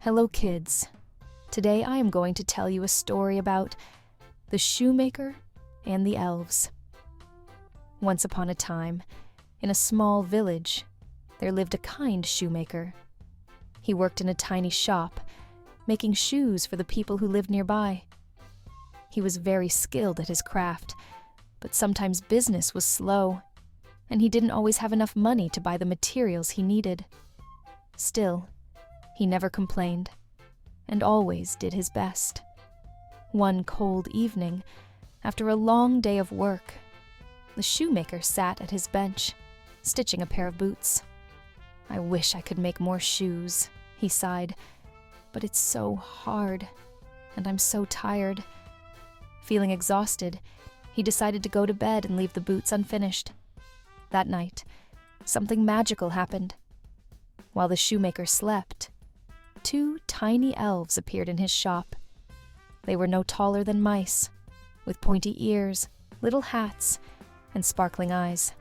Hello kids. Today I am going to tell you a story about the Shoemaker and the Elves. Once upon a time, in a small village, there lived a kind shoemaker. He worked in a tiny shop, making shoes for the people who lived nearby. He was very skilled at his craft, but sometimes business was slow, and he didn't always have enough money to buy the materials he needed. Still, he never complained, and always did his best. One cold evening, after a long day of work, the shoemaker sat at his bench, stitching a pair of boots. "I wish I could make more shoes," he sighed, "but it's so hard, and I'm so tired." Feeling exhausted, he decided to go to bed and leave the boots unfinished. That night, something magical happened. While the shoemaker slept, 2 tiny elves appeared in his shop. They were no taller than mice, with pointy ears, little hats, and sparkling eyes.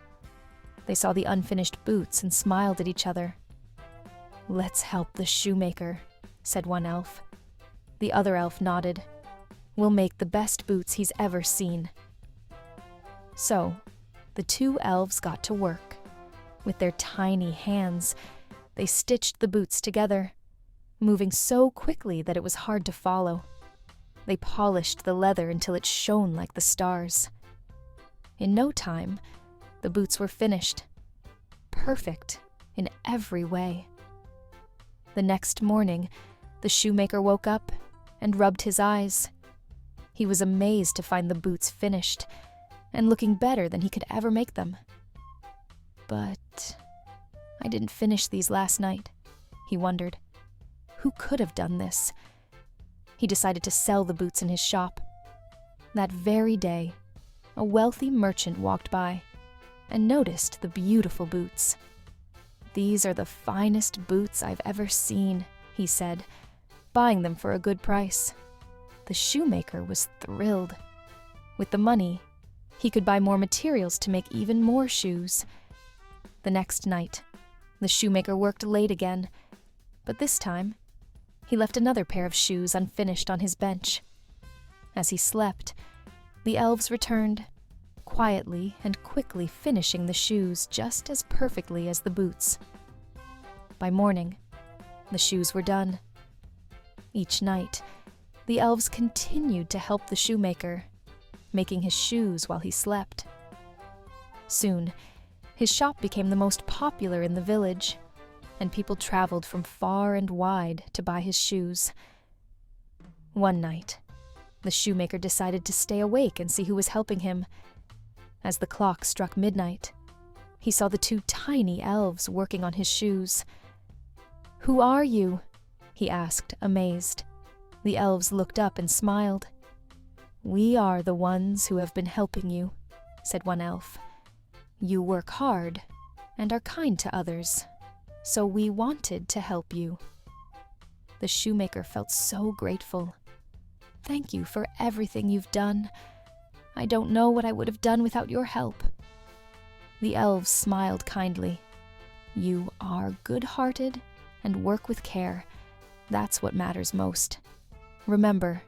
They saw the unfinished boots and smiled at each other. "Let's help the shoemaker," said one elf. The other elf nodded. "We'll make the best boots he's ever seen." So, the 2 elves got to work. With their tiny hands, they stitched the boots together, moving so quickly that it was hard to follow. They polished the leather until it shone like the stars. In no time, the boots were finished, perfect in every way. The next morning, the shoemaker woke up and rubbed his eyes. He was amazed to find the boots finished and looking better than he could ever make them. "But I didn't finish these last night," he wondered. Who could have done this? He decided to sell the boots in his shop. That very day, a wealthy merchant walked by and noticed the beautiful boots. "These are the finest boots I've ever seen," he said, buying them for a good price. The shoemaker was thrilled. With the money, he could buy more materials to make even more shoes. The next night, the shoemaker worked late again, but this time, he left another pair of shoes unfinished on his bench. As he slept, the elves returned, quietly and quickly finishing the shoes just as perfectly as the boots. By morning, the shoes were done. Each night, the elves continued to help the shoemaker, making his shoes while he slept. Soon, his shop became the most popular in the village, and people traveled from far and wide to buy his shoes. One night, the shoemaker decided to stay awake and see who was helping him. As the clock struck midnight, he saw the 2 tiny elves working on his shoes. "Who are you?" he asked, amazed. The elves looked up and smiled. "We are the ones who have been helping you," said one elf. "You work hard and are kind to others, so we wanted to help you." The shoemaker felt so grateful. "Thank you for everything you've done. I don't know what I would have done without your help." The elves smiled kindly. "You are good-hearted and work with care. That's what matters most. Remember,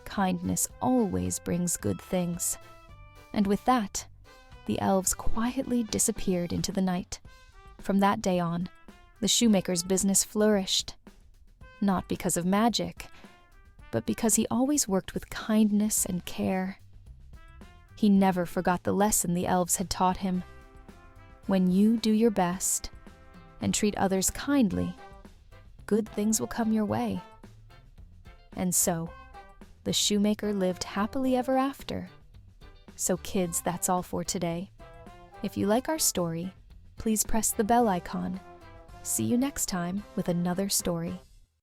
kindness always brings good things." And with that, the elves quietly disappeared into the night. From that day on, the shoemaker's business flourished. Not because of magic, but because he always worked with kindness and care. He never forgot the lesson the elves had taught him. When you do your best and treat others kindly, good things will come your way. And so, the shoemaker lived happily ever after. So kids, that's all for today. If you like our story, please press the bell icon. See you next time with another story.